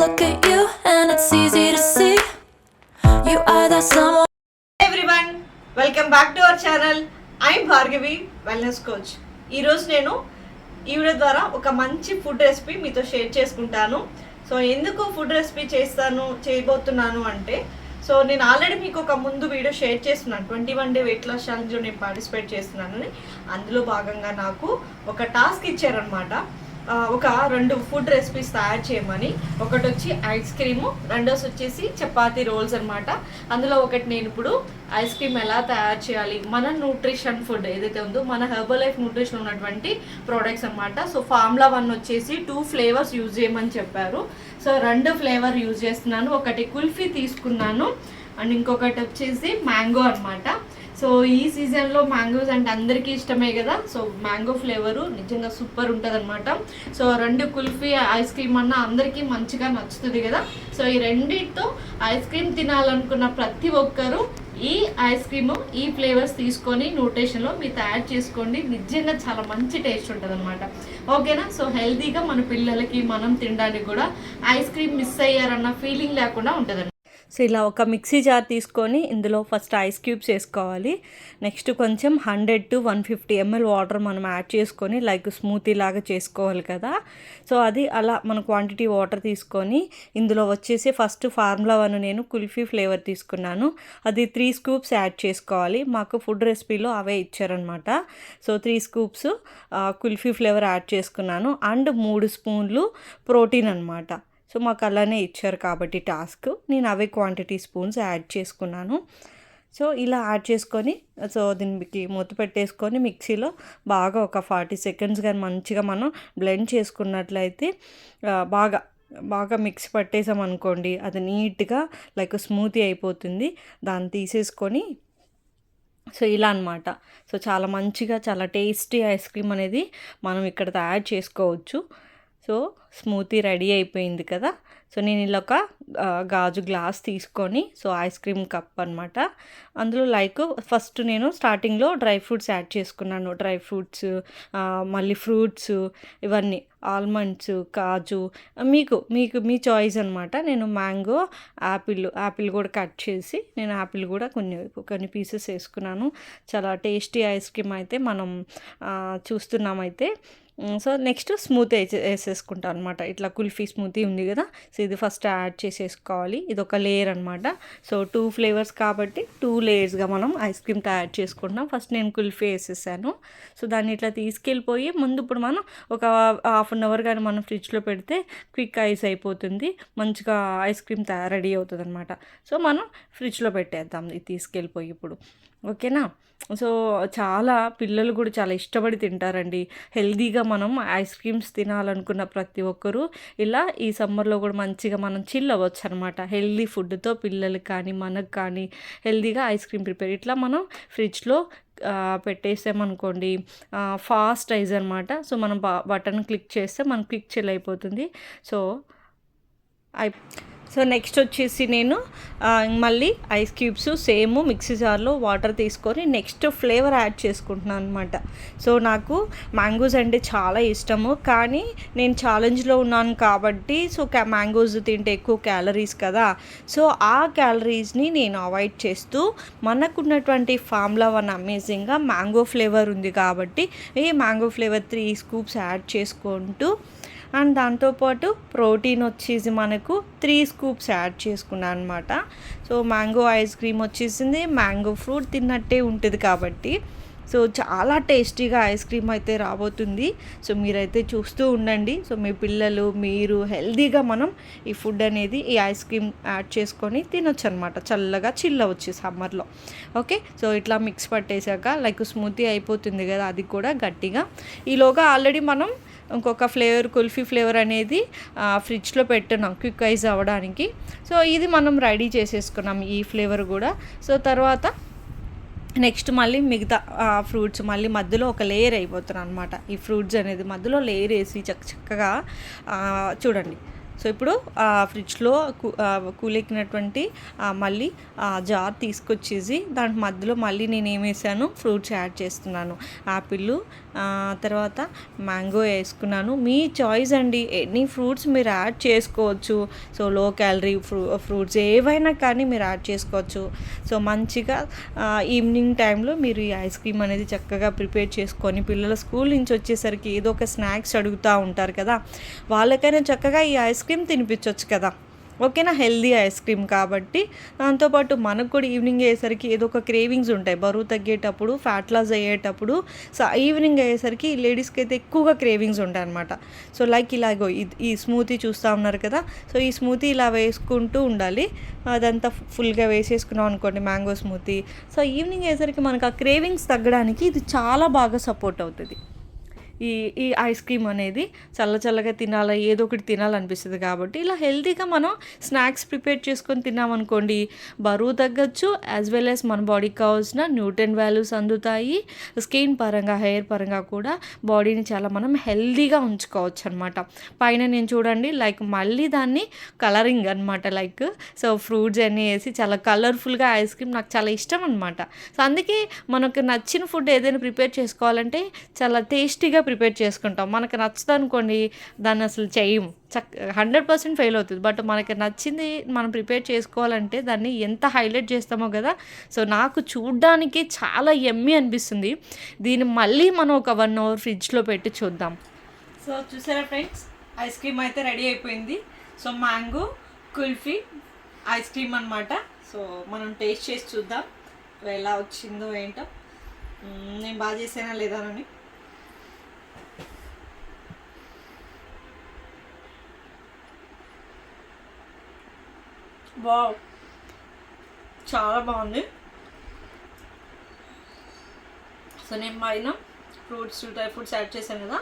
look at you and it's easy to see you are that someone. Hey everyone, welcome back to our channel. I'm Bhargavi, wellness coach. ఈ రోజు నేను ఈ video ద్వారా ఒక మంచి food recipe మీతో share చేసుకుంటాను. సో ఎందుకు ఫుడ్ రెసిపీ చేయబోతున్నాను అంటే నేను ఆల్రెడీ మీకు ఒక ముందు వీడియో షేర్ చేస్తున్నాను. 21 డే వెయిట్ లాస్ ఛాలెంజ్లో నేను పార్టిసిపేట్ చేస్తున్నానని. అందులో భాగంగా నాకు ఒక టాస్క్ ఇచ్చారనమాట. ఒక 2 ఫుడ్ రెసిపీస్ తయారు చేయమని. ఒకటి వచ్చి ఐస్ క్రీము, రెండోది వచ్చేసి చపాతీ రోల్స్ అనమాట. అందులో ఒకటి నేను ఇప్పుడు ఐస్ క్రీమ్ ఎలా తయారు చేయాలి, మన న్యూట్రిషన్ ఫుడ్ ఏదైతే ఉందో మన హెర్బల్ లైఫ్ న్యూట్రిషన్ ఉన్నటువంటి ప్రోడక్ట్స్ అనమాట. ఫార్ములా 1 వచ్చేసి 2 ఫ్లేవర్స్ యూజ్ చేయమని చెప్పారు. 2 ఫ్లేవర్ యూజ్ చేస్తున్నాను. ఒకటి కుల్ఫీ తీసుకున్నాను అండ్ ఇంకొకటి వచ్చేసి మ్యాంగో అనమాట. ఈ సీజన్లో మ్యాంగోస్ అంటే అందరికీ ఇష్టమే కదా. మ్యాంగో ఫ్లేవరు నిజంగా సూపర్ ఉంటుంది అనమాట. 2 కుల్ఫీ ఐస్ క్రీమ్ అన్న అందరికీ మంచిగా నచ్చుతుంది కదా. ఈ రెండింటితో ఐస్ క్రీమ్ తినాలనుకున్న ప్రతి ఒక్కరూ ఈ ఐస్ క్రీము ఈ ఫ్లేవర్స్ తీసుకొని న్యూట్రిషన్లో మీరు తయారు చేసుకోండి. నిజంగా చాలా మంచి టేస్ట్ ఉంటుంది అనమాట. ఓకేనా. హెల్తీగా మన పిల్లలకి మనం తినడానికి కూడా ఐస్ క్రీమ్ మిస్ అయ్యారన్న ఫీలింగ్ లేకుండా ఉంటుంది. ఇలా ఒక మిక్సీ జార్ తీసుకొని ఇందులో ఫస్ట్ ఐస్ క్యూబ్స్ వేసుకోవాలి. నెక్స్ట్ కొంచెం 100 to 150 ml వాటర్ మనం యాడ్ చేసుకొని లైక్ స్మూతీ లాగా చేసుకోవాలి కదా. అది అలా మన క్వాంటిటీ వాటర్ తీసుకొని ఇందులో వచ్చేసి ఫస్ట్ ఫార్ములా 1 నేను కుల్ఫీ ఫ్లేవర్ తీసుకున్నాను. అది 3 స్కూప్స్ యాడ్ చేసుకోవాలి. మాకు ఫుడ్ రెసిపీలో అవే ఇచ్చారనమాట. 3 స్కూప్స్ కుల్ఫీ ఫ్లేవర్ యాడ్ చేసుకున్నాను అండ్ 3 స్పూన్లు ప్రోటీన్ అనమాట. మాకు అలానే ఇచ్చారు కాబట్టి టాస్క్ నేను అవే క్వాంటిటీ స్పూన్స్ యాడ్ చేసుకున్నాను. ఇలా యాడ్ చేసుకొని దీనికి మూత పెట్టేసుకొని మిక్సీలో బాగా ఒక 40 seconds కానీ మంచిగా మనం బ్లెండ్ చేసుకున్నట్లయితే బాగా మిక్స్ పట్టేసాం అనుకోండి, అది నీట్గా లైక్ స్మూతీ అయిపోతుంది. దాన్ని తీసేసుకొని ఇలా అనమాట. చాలా మంచిగా చాలా టేస్టీ ఐస్ క్రీమ్ అనేది మనం ఇక్కడ తయారు చేసుకోవచ్చు. స్మూతీ రెడీ అయిపోయింది కదా. నేను ఇలా ఒక గాజు గ్లాస్ తీసుకొని ఐస్ క్రీమ్ కప్ అనమాట. అందులో లైక్ ఫస్ట్ నేను స్టార్టింగ్లో డ్రై ఫ్రూట్స్ యాడ్ చేసుకున్నాను. డ్రై ఫ్రూట్స్ మళ్ళీ ఫ్రూట్స్ ఇవన్నీ ఆల్మండ్స్, కాజు మీకు మీ చాయిస్ అనమాట. నేను మ్యాంగో, యాపిల్ కూడా కట్ చేసి నేను యాపిల్ కూడా కొన్ని పీసెస్ వేసుకున్నాను. చాలా టేస్టీ ఐస్ క్రీమ్ అయితే మనం చూస్తున్నామైతే. నెక్స్ట్ స్మూతీ వేసేసుకుంటాను అనమాట. ఇట్లా కుల్ఫీ స్మూతీ ఉంది కదా. ఇది ఫస్ట్ యాడ్ చేసేసుకోవాలి. ఇది ఒక లేయర్ అనమాట. 2 ఫ్లేవర్స్ కాబట్టి 2 లేయర్స్గా మనం ఐస్ క్రీమ్ తయారు చేసుకుంటాం. ఫస్ట్ నేను కుల్ఫీ వేసేసాను. దాన్ని ఇట్లా తీసుకెళ్ళిపోయి ఇప్పుడు మనం ఒక 1/2 hour కానీ మనం ఫ్రిడ్జ్లో పెడితే క్విక్ ఐస్ అయిపోతుంది. మంచిగా ఐస్ క్రీమ్ రెడీ అవుతుంది అనమాట. మనం ఫ్రిడ్జ్లో పెట్టేద్దాం ఇది తీసుకెళ్ళిపోయి ఇప్పుడు. ఓకేనా. చాలా పిల్లలు కూడా చాలా ఇష్టపడి తింటారండి. హెల్దీగా మనం ఐస్ క్రీమ్స్ తినాలనుకున్న ప్రతి ఒక్కరూ ఇలా ఈ సమ్మర్లో కూడా మంచిగా మనం చిల్ అవ్వచ్చు అనమాట. హెల్దీ ఫుడ్తో పిల్లలకి కానీ మనకు కానీ హెల్దీగా ఐస్ క్రీమ్ ప్రిపేర్ ఇట్లా మనం ఫ్రిడ్జ్లో పెట్టేసామనుకోండి, ఫాస్ట్ ఐస్ అనమాట. మనం బటన్ క్లిక్ చేస్తే మనకు క్లిక్ చిల్ అయిపోతుంది. నెక్స్ట్ వచ్చేసి నేను మళ్ళీ ఐస్ క్యూబ్స్ సేమ్ మిక్సీ జార్లో వాటర్ తీసుకొని నెక్స్ట్ ఫ్లేవర్ యాడ్ చేసుకుంటున్నాను అనమాట. నాకు మ్యాంగోస్ అంటే చాలా ఇష్టము, కానీ నేను ఛాలెంజ్లో ఉన్నాను కాబట్టి మ్యాంగోస్ తింటే ఎక్కువ క్యాలరీస్ కదా. ఆ క్యాలరీస్ని నేను అవాయిడ్ చేస్తూ మనకున్నటువంటి ఫార్ములా 1 అమేజింగ్గా మ్యాంగో ఫ్లేవర్ ఉంది కాబట్టి ఈ మ్యాంగో ఫ్లేవర్ 3 స్కూప్స్ యాడ్ చేసుకుంటూ అండ్ దాంతోపాటు ప్రోటీన్ వచ్చేసి మనకు 3 స్కూప్స్ యాడ్ చేసుకున్నాను అనమాట. మ్యాంగో ఐస్ క్రీమ్ వచ్చేసింది. మ్యాంగో ఫ్రూట్ తిన్నట్టే ఉంటుంది కాబట్టి చాలా టేస్టీగా ఐస్ క్రీమ్ అయితే రాబోతుంది. మీరైతే చూస్తూ ఉండండి. మీ పిల్లలు మీరు హెల్దీగా మనం ఈ ఫుడ్ అనేది ఈ ఐస్ క్రీమ్ యాడ్ చేసుకొని తినొచ్చు అనమాట. చల్లగా చిల్ అవ్వచ్చు సమ్మర్లో. ఓకే. ఇట్లా మిక్స్ పట్టేశాక లైక్ స్మూతీ అయిపోతుంది కదా, అది కూడా గట్టిగా. ఈలోగా ఆల్రెడీ మనం ఇంకొక ఫ్లేవర్ కుల్ఫీ ఫ్లేవర్ అనేది ఫ్రిడ్జ్లో పెట్టున్నాం క్విక్ ఐస్ అవ్వడానికి. ఇది మనం రెడీ చేసేసుకున్నాం ఈ ఫ్లేవర్ కూడా. తర్వాత నెక్స్ట్ మళ్ళీ మిగతా ఫ్రూట్స్ మళ్ళీ మధ్యలో ఒక లేయర్ అయిపోతున్నాను అనమాట. ఈ ఫ్రూట్స్ అనేది మధ్యలో లేయర్ వేసి చక్కగా చూడండి. సో ఇప్పుడు ఫ్రిడ్జ్లో కూలెక్కినటువంటి మళ్ళీ జార్ తీసుకొచ్చేసి దాని మధ్యలో మళ్ళీ నేను ఏం వేసాను, ఫ్రూట్స్ యాడ్ చేస్తున్నాను. యాపిల్, తర్వాత మ్యాంగో వేసుకున్నాను. మీ చాయిస్ అండి, ఎనీ ఫ్రూట్స్ మీరు యాడ్ చేసుకోవచ్చు. సో లో క్యాలరీ ఫ్రూట్స్ ఏవైనా కానీ మీరు యాడ్ చేసుకోవచ్చు. సో మంచిగా ఈవినింగ్ టైంలో మీరు ఈ ఐస్ క్రీమ్ అనేది చక్కగా ప్రిపేర్ చేసుకొని పిల్లల స్కూల్ నుంచి వచ్చేసరికి ఏదో ఒక స్నాక్స్ అడుగుతూ ఉంటారు కదా, వాళ్ళకైనా చక్కగా ఈ ఐస్ క్రీమ్ తినిపించవచ్చు కదా. ఓకేనా, హెల్దీ ఐస్ క్రీమ్ కాబట్టి. దాంతోపాటు మనకు కూడా ఈవినింగ్ అయ్యేసరికి ఏదో ఒక క్రేవింగ్స్ ఉంటాయి, బరువు తగ్గేటప్పుడు, ఫ్యాట్ లాస్ అయ్యేటప్పుడు. సో ఈవినింగ్ అయ్యేసరికి లేడీస్కి అయితే ఎక్కువగా క్రేవింగ్స్ ఉంటాయి అనమాట. సో లైక్ ఇలాగో ఈ స్మూతీ చూస్తూ ఉన్నారు కదా, సో ఈ స్మూతీ ఇలా వేసుకుంటూ ఉండాలి. అదంతా ఫుల్గా వేసేసుకున్నాం అనుకోండి మ్యాంగో స్మూతీ. సో ఈవినింగ్ అయ్యేసరికి మనకు ఆ క్రేవింగ్స్ తగ్గడానికి ఇది చాలా బాగా సపోర్ట్ అవుతుంది. ఈ ఐస్ క్రీమ్ అనేది చల్లగా తినాలి, ఏదో ఒకటి తినాలనిపిస్తుంది. కాబట్టి ఇలా హెల్తీగా మనం స్నాక్స్ ప్రిపేర్ చేసుకొని తిన్నామనుకోండి, బరువు తగ్గచ్చు, యాజ్ వెల్ యాజ్ మన బాడీకి కావాల్సిన న్యూట్రియం వాల్యూస్ అందుతాయి. స్కిన్ పరంగా, హెయిర్ పరంగా కూడా బాడీని చాలా మనం హెల్తీగా ఉంచుకోవచ్చు అనమాట. పైన నేను చూడండి లైక్ మళ్ళీ దాన్ని కలరింగ్ అనమాట, లైక్ సో ఫ్రూట్స్ అన్నీ వేసి చాలా కలర్ఫుల్గా ఐస్ క్రీమ్ నాకు చాలా ఇష్టం అనమాట. సో అందుకే మనకు నచ్చిన ఫుడ్ ఏదైనా ప్రిపేర్ చేసుకోవాలంటే చాలా టేస్టీగా ప్రిపేర్ చేసుకుంటాం. మనకు నచ్చదు అనుకోండి, దాన్ని అసలు చేయము, 100% ఫెయిల్ అవుతుంది. బట్ మనకి నచ్చింది మనం ప్రిపేర్ చేసుకోవాలంటే దాన్ని ఎంత హైలైట్ చేస్తామో కదా. సో నాకు చూడ్డానికి చాలా యమ్మీ అనిపిస్తుంది. దీన్ని మళ్ళీ మనం ఒక 1 hour ఫ్రిడ్జ్లో పెట్టి చూద్దాం. సో చూసారా ఫ్రెండ్స్, ఐస్ క్రీమ్ అయితే రెడీ అయిపోయింది. So mango kulfi ice cream అనమాట. సో మనం టేస్ట్ చేసి చూద్దాం ఎలా వచ్చిందో ఏంటో, నేను బాగా చేసానా లేదా అని. వావ్, చాలా బాగుంది. సో నేను పైన డ్రై ఫ్రూట్స్ యాడ్ చేశాను కదా,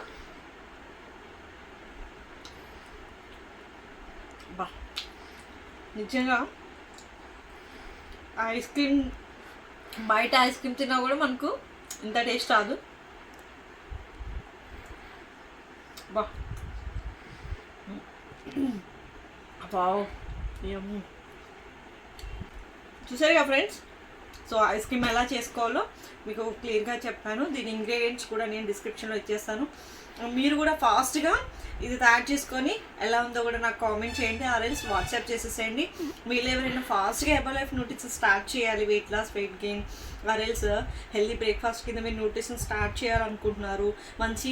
బా నిజంగా ఐస్ క్రీమ్ బయట ఐస్ క్రీమ్ తిన్నా కూడా మనకు ఇంత టేస్ట్ రాదు. బా వావ్, చూసారుగా ఫ్రెండ్స్. సో ఐస్ క్రీమ్ ఎలా చేసుకోవాలో మీకు క్లియర్గా చెప్పాను. దీని ఇంగ్రీడియంట్స్ కూడా నేను డిస్క్రిప్షన్లో ఇచ్చేస్తాను. మీరు కూడా ఫాస్ట్గా ఇది తయారు చేసుకొని ఎలా ఉందో కూడా నాకు కామెంట్ చేయండి, ఆర్ఎల్స్ వాట్సాప్ చేసేసేయండి. మీరు ఎవరైనా ఫాస్ట్గా హెర్బలైఫ్ న్యూట్రిషన్ స్టార్ట్ చేయాలి, weight loss, weight gain, or else healthy breakfast కింద మీరు న్యూట్రిషన్ స్టార్ట్ చేయాలనుకుంటున్నారు, మంచి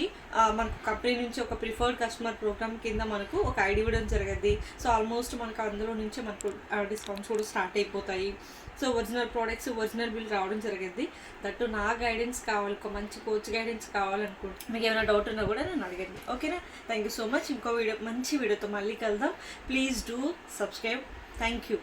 మనకు కంపెనీ నుంచి ఒక ప్రిఫర్డ్ కస్టమర్ ప్రోగ్రామ్ కింద మనకు ఒక ఐడి ఇవ్వడం జరిగింది. సో ఆల్మోస్ట్ మనకు అందులో నుంచి మనకు డిస్కౌంట్స్ కూడా స్టార్ట్ అయిపోతాయి. So original products, original bill రావడం జరిగింది. దట్టు నా గైడెన్స్ కావాలి, ఒక మంచి కోచ్ గైడెన్స్ కావాలనుకుంటున్నాను. మీకు ఏమైనా డౌట్ ఉన్నా కూడా నన్ను అడగండి. ఓకేనా, థ్యాంక్ యూ సో మచ్. ఇంకో మంచి వీడియోతో మళ్ళీ కలుద్దాం. Please do subscribe. Thank you.